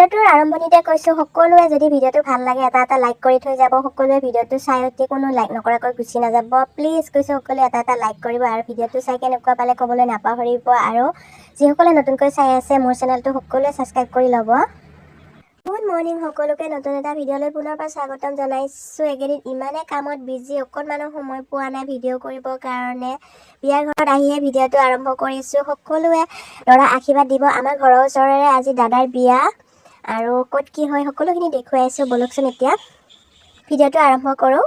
ভিডিঅ'টোৰ আৰম্ভণিতে কৈছোঁ সকলোৱে যদি ভিডিঅ'টো ভাল লাগে এটা লাইক কৰি থৈ যাব। সকলোৱে ভিডিঅ'টো চাই উঠি কোনো লাইক নকৰাকৈ গুচি নাযাব। প্লিজ কৈছোঁ সকলোৱে এটা লাইক কৰিব আৰু ভিডিঅ'টো চাই কেনেকুৱা পালে ক'বলৈ নাপাহৰিব। আৰু যিসকলে নতুনকৈ চাই আছে মোৰ চেনেলটো সকলোৱে ছাবস্ক্ৰাইব কৰি ল'ব। গুড মৰ্ণিং সকলোকে নতুন এটা ভিডিঅ'লৈ পুনৰবাৰ স্বাগতম জনাইছোঁ। এইকেইদিন ইমানে কামত বিজি অকণমানো সময় পোৱা নাই ভিডিঅ' কৰিবৰ কাৰণে। বিয়াৰ ঘৰত আহিহে ভিডিঅ'টো আৰম্ভ কৰিছোঁ। সকলোৱে ল'ৰা আশীৰ্বাদ দিব। আমাৰ ঘৰৰ ওচৰৰে আজি দাদাৰ বিয়া আৰু ক'ত কি হয় সকলোখিনি দেখুৱাই আছোঁ। ব'লকচোন এতিয়া ভিডিঅ'টো আৰম্ভ কৰোঁ।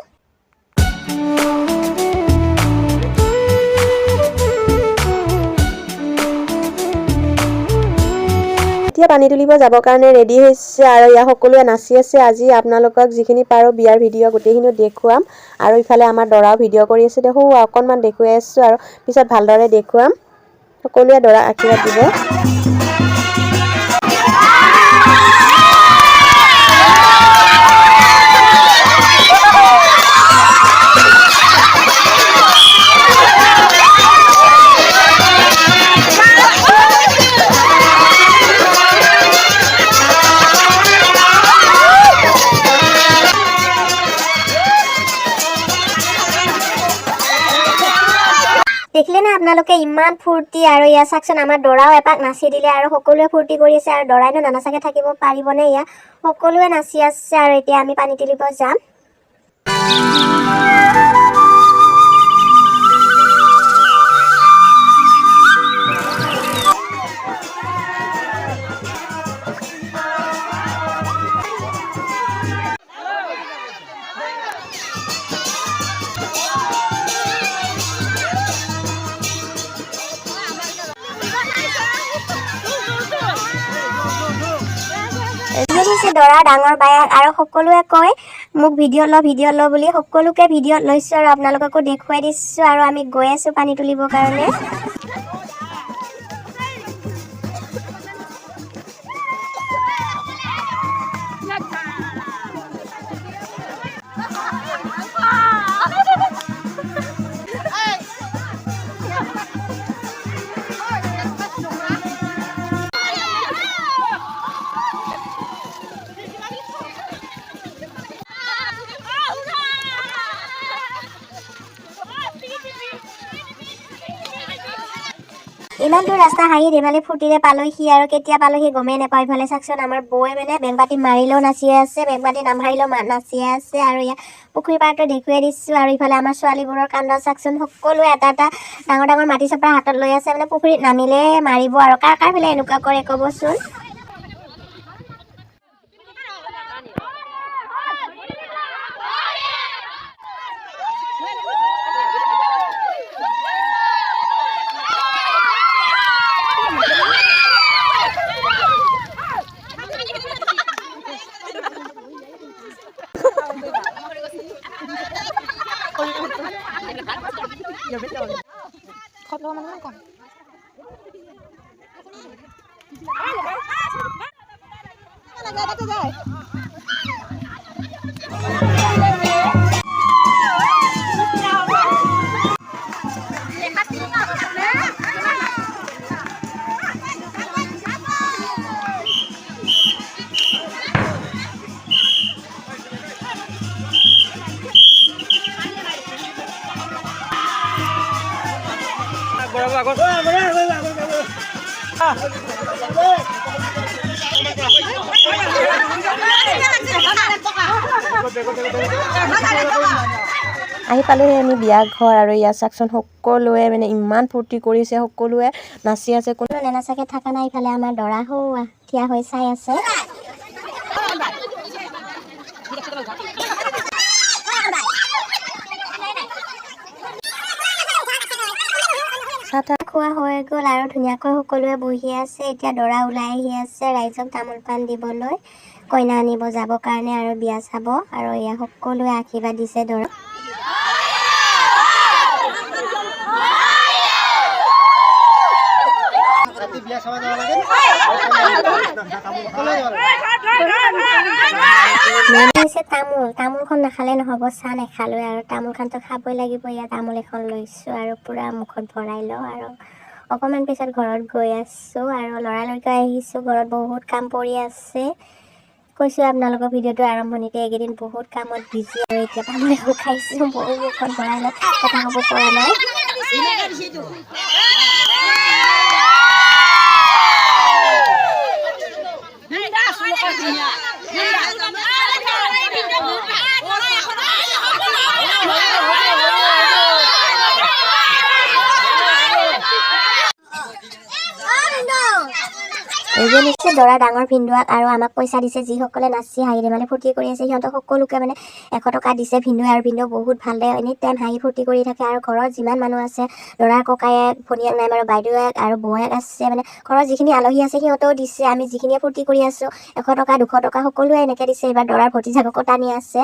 এতিয়া পানী তুলিব যাবৰ কাৰণে ৰেডি হৈছে আৰু ইয়াত সকলোৱে নাচি আছে। আজি আপোনালোকক যিখিনি পাৰোঁ বিয়াৰ ভিডিঅ' গোটেইখিনি দেখুৱাম আৰু ইফালে আমাৰ দৰাও ভিডিঅ' কৰি আছে। দেখো অকণমান দেখুৱাই আছোঁ আৰু পিছত ভালদৰে দেখুৱাম। সকলোৱে দৰাক আশীৰ্বাদ দিব। দেখিলে না আপোনালোকে ইমান ফূৰ্তি আৰু ইয়াত চাওকচোন আমাৰ দৰাও এপাক নাচি দিলে আৰু সকলোৱে ফূৰ্তি কৰি আছে আৰু দৰাইনো নানাচাকে থাকিব পাৰিবনে। ইয়াত সকলোৱে নাচি আছে আৰু এতিয়া আমি পানী তুলিব যাম। দৰা ডাঙৰ বায়েক আৰু সকলোৱে কয় মোক ভিডিঅ' ল বুলি। সকলোকে ভিডিঅ'ত লৈছোঁ আৰু আপোনালোককো দেখুৱাই দিছোঁ আৰু আমি গৈ আছোঁ পানী তুলিবৰ কাৰণে। ইমান দূৰ ৰাস্তা হাঁহি ধেমালি ফূৰ্তিৰে পালোহি আৰু কেতিয়া পালোহি গমেই নাপাওঁ। ইফালে চাওকচোন আমাৰ বৌয়ে মানে বেংবাতি মাৰিলেও নাচিয়ে আছে, বেংবাতি নামাৰিলেও নাচিয়ে আছে আৰু ইয়াত পুখুৰী পাৰটো দেখুৱাই দিছোঁ। আৰু ইফালে আমাৰ ছোৱালীবোৰৰ কাণ্ড চাওকচোন, সকলোৱে এটা ডাঙৰ মাটি চপৰা হাতত লৈ আছে। মানে পুখুৰীত নামিলে মাৰিব আৰু কাৰ ফালে এনেকুৱা কৰে ক'বচোন। আহি পালোহি আমি বিয়া ঘৰ আৰু ইয়াত চাওকচোন সকলোৱে মানে ইমান ফূৰ্তি কৰিছে, সকলোৱে নাচি আছে। কোনো নেনাচাকে থকা নাই। ইফালে আমাৰ দৰা হোৱা থিয় হৈ চাই আছে। চাহ খোৱা হৈ গ'ল আৰু ধুনীয়াকৈ সকলোৱে বহি আছে। এতিয়া দৰা ওলাই আহি আছে ৰাইজক তামোল পাণ দিবলৈ, কইনা আনিব যাবৰ কাৰণে আৰু বিয়া চাব। আৰু এয়া সকলোৱে আশীৰ্বাদ দিছে দৰা। তামোলখন নাখালে নহ'ব, চাহ নাখালোঁ আৰু তামোলখনতো খাবই লাগিব। ইয়াত তামোল এখন লৈছোঁ আৰু পূৰা মুখত ভৰাই লওঁ আৰু অকণমান পিছত ঘৰত গৈ আছোঁ আৰু লৰালৰিকৈ আহিছোঁ। ঘৰত বহুত কাম পৰি আছে। কৈছোঁ আপোনালোকৰ ভিডিঅ'টো আৰম্ভণিতে এইকেইদিন বহুত কামত বিজি আৰু এতিয়া তামোল এখন খাইছোঁ। ময়ো মুখখন ভৰাই লৈ কথা ক'ব পৰা নাই। এইজন হৈছে দৰা ডাঙৰ ভিন্দুৱাক আৰু আমাক পইচা দিছে। যিসকলে নাচি হাঁহি ধেমালি ফূৰ্তি কৰি আছে সিহঁতক সকলোকে মানে 100 টকা দিছে ভিন্দুৱে, আৰু ভিন্দুৱে বহুত ভালদৰে এনি টাইম হাঁহি ফূৰ্তি কৰি থাকে। আৰু ঘৰত যিমান মানুহ আছে, দৰাৰ ককায়েক, ভনীয়েক নাই বাৰু বাইদেউয়েক আৰু বৌয়েক আছে, মানে ঘৰত যিখিনি আলহী আছে সিহঁতেও দিছে। আমি যিখিনিয়ে ফূৰ্তি কৰি আছোঁ 100 টকা 200 টকা সকলোৱে এনেকৈ দিছে। এইবাৰ দৰাৰ ভতিজাককো টানি আছে।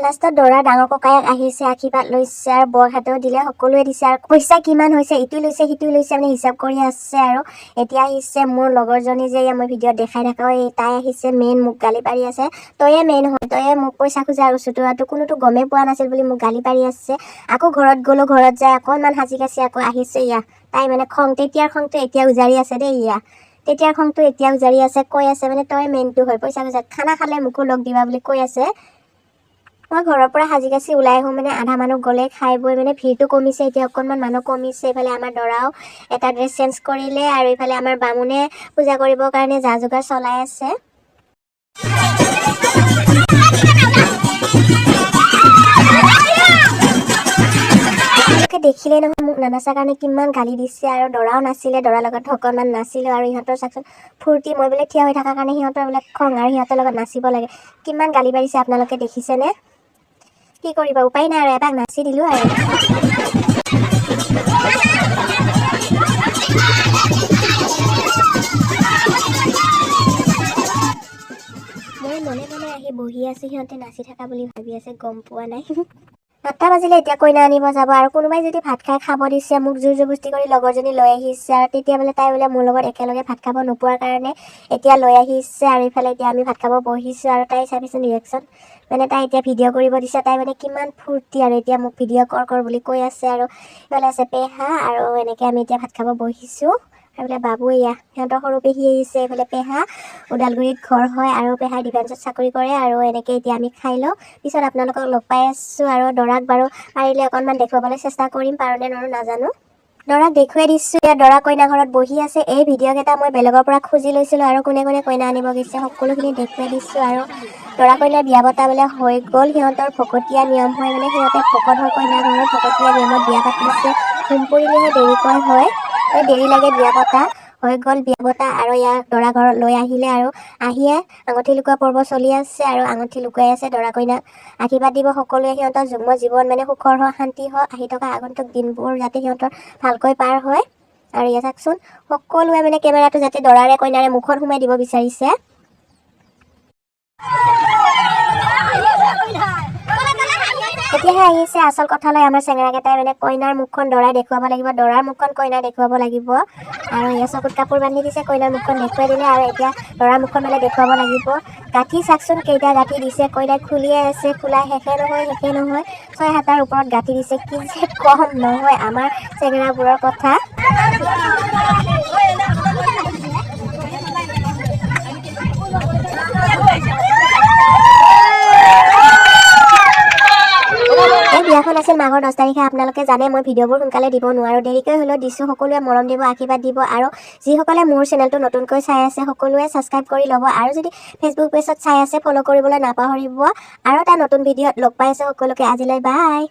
লাষ্টত দৰা ডাঙৰ ককায়েক আহিছে, আশীৰ্বাদ লৈছে আৰু বৰহাতেও দিলে, সকলোৱে দিছে। আৰু পইচা কিমান হৈছে, ইটো লৈছে সিটো লৈছে, মানে হিচাপ কৰি আছে। আৰু এতিয়া আহিছে মোৰ লগৰজনী যে মই ভিডিঅ'ত দেখাই থাকোঁ, তাই আহিছে মেইন, মোক গালি পাৰি আছে। তয়ে মেইন হয়, তয়ে মোক পইচা খোজা আৰু চুটোৱাটো কোনোতো গমেই পোৱা নাছিল বুলি মোক গালি পাৰি আছে। আকৌ ঘৰত গ'লো, ঘৰত যাই অকণমান সাজি কাচি আকৌ আহিছে। তাই মানে তেতিয়াৰ খংটো এতিয়া উজাৰি আছে দেই। তেতিয়াৰ খংটো এতিয়া উজাৰি আছে, কৈ আছে মানে তই মেইনটো হয়, পইচা খোজা, খানা খালে মোকো লগ দিবা বুলি কৈ আছে। মই ঘৰৰ পৰা সাজি কাচি ওলাই আহোঁ, মানে আধা মানুহ গ'লে, খাই বৈ মানে ভিৰটো কমিছে, এতিয়া অকণমান মানুহ কমিছে। এইফালে আমাৰ দৰাও এটা ড্ৰেছ চেঞ্জ কৰিলে আৰু এইফালে আমাৰ বামুণে পূজা কৰিবৰ কাৰণে যা যোগাৰ চলাই আছে। দেখিলেই নহয় মোক নানাচাৰ কাৰণে কিমান গালি দিছে। আৰু দৰাও নাছিলে, দৰাৰ লগত অকণমান নাছিলোঁ। আৰু ইহঁতৰ চাকচোন ফূৰ্তি, মই বোলে থিয় হৈ থকাৰ কাৰণে সিহঁতৰ বোলে খং, আৰু সিহঁতৰ লগত নাচিব লাগে। কিমান গালি পাৰিছে আপোনালোকে দেখিছেনে? কি কৰিবা, উপায় নাই আৰু এবাৰ নাচি দিলোঁ আৰু। মই মনে মনে আহি বহি আছোঁ, সিহঁতে নাচি থকা বুলি ভাবি আছে, গম পোৱা নাই। 8টা বাজিলে, এতিয়া কইনা আনিব যাব। আৰু কোনোবাই যদি ভাত খাব দিছে, মোক জোৰ জবস্তি কৰি লগৰজনী লৈ আহিছে। আৰু তেতিয়া বোলে তাই বোলে মোৰ লগত একেলগে ভাত খাব নোপোৱাৰ কাৰণে এতিয়া লৈ আহিছে। আৰু ইফালে এতিয়া আমি ভাত খাব বহিছোঁ। আৰু তাই চাবিচোন ৰিয়েকশ্যন, মানে তাই এতিয়া ভিডিঅ' কৰিব দিছে। তাই মানে কিমান ফূৰ্তি, আৰু এতিয়া মোক ভিডিঅ' কৰ বুলি কৈ আছে। আৰু ইফালে আছে পেহা, আৰু এনেকৈ আমি এতিয়া ভাত খাব বহিছোঁ। আৰু বোলে বাবু, সিহঁতৰ সৰু পেহী আহিছে। এইফালে পেহা ওদালগুৰিত ঘৰ হয়, আৰু পেহাই ডিফেন্সত চাকৰি কৰে। আৰু এনেকৈ এতিয়া আমি খাই লওঁ, পিছত আপোনালোকক লগ পাই আছোঁ। আৰু দৰাক বাৰু পাৰিলে অকণমান দেখুৱাবলৈ চেষ্টা কৰিম, পাৰোঁনে নোৱাৰোঁ নাজানো। দৰাক দেখুৱাই দিছোঁ। এতিয়া দৰা কইনা ঘৰত বহি আছে। এই ভিডিঅ'কেইটা মই বেলেগৰ পৰা খুজি লৈছিলোঁ, আৰু কোনে কোনে কইনা আনিব গৈছে সকলোখিনি দেখুৱাই দিছোঁ। আৰু দৰা কইনাৰ বিয়া পতা বোলে হৈ গ'ল। সিহঁতৰ ভকতীয়া নিয়ম হয়, মানে সিহঁতে ভকত হয়, কইনা ঘৰৰ ভকতীয়া নিয়মত বিয়া পাতিছে। হোম পুৰিলেহে দেৰিকৈ হয়, দেৰি লাগে বিয়া পতা। হৈ গ'ল বিয়া পতা, আৰু ইয়াক দৰা ঘৰত লৈ আহিলে। আৰু আহিয়ে আঙুঠি লুকুৱা পৰ্ব চলি আছে, আৰু আঙুঠি লুকুৱাই আছে। দৰা কইনাক আশীৰ্বাদ দিব সকলোৱে, সিহঁতৰ যুগ্ম জীৱন মানে সুখৰ হওক, শান্তি হওক, আহি থকা আগন্তুক দিনবোৰ যাতে সিহঁতৰ ভালকৈ পাৰ হয়। আৰু ইয়াত চাওকচোন, সকলোৱে মানে কেমেৰাটো যাতে দৰাৰে কইনাৰে মুখত সোমাই দিব বিচাৰিছে। এতিয়াহে আহিছে আচল কথালৈ, আমাৰ চেঙেৰাকেইটাই মানে কইনাৰ মুখখন দৰাই দেখুৱাব লাগিব, দৰাৰ মুখখন কইনাই দেখুৱাব লাগিব। আৰু চকুত কাপোৰ বান্ধি দিছে, কইনাৰ মুখখন দেখুৱাই দিলে। আৰু এতিয়া দৰাৰ মুখখন মানে দেখুৱাব লাগিব। গাঁঠি চাওকচোন কেইটা গাঁঠি দিছে, কইনাই খুলিয়ে আছে, খোলাই শেষে নহয়। 6-7টাৰ ওপৰত গাঁঠি দিছে। কি যে কম নহয় আমাৰ চেঙেৰাবোৰৰ কথা। এই বিয়াখন আছিল মাঘৰ 10 তাৰিখে। আপোনালোকে জানে মই ভিডিঅ'বোৰ সোনকালে দিব নোৱাৰোঁ, দেৰিকৈ হ'লেও দিছোঁ। সকলোৱে মৰম দিব, আশীৰ্বাদ দিব। আৰু যিসকলে মোৰ চেনেলটো নতুনকৈ চাই আছে সকলোৱে ছাবস্ক্ৰাইব কৰি ল'ব। আৰু যদি ফেচবুক পেজত চাই আছে ফ'ল' কৰিবলৈ নাপাহৰিব। আৰু এটা নতুন ভিডিঅ'ত লগ পাই আছোঁ সকলোকে। আজিলৈ বাই।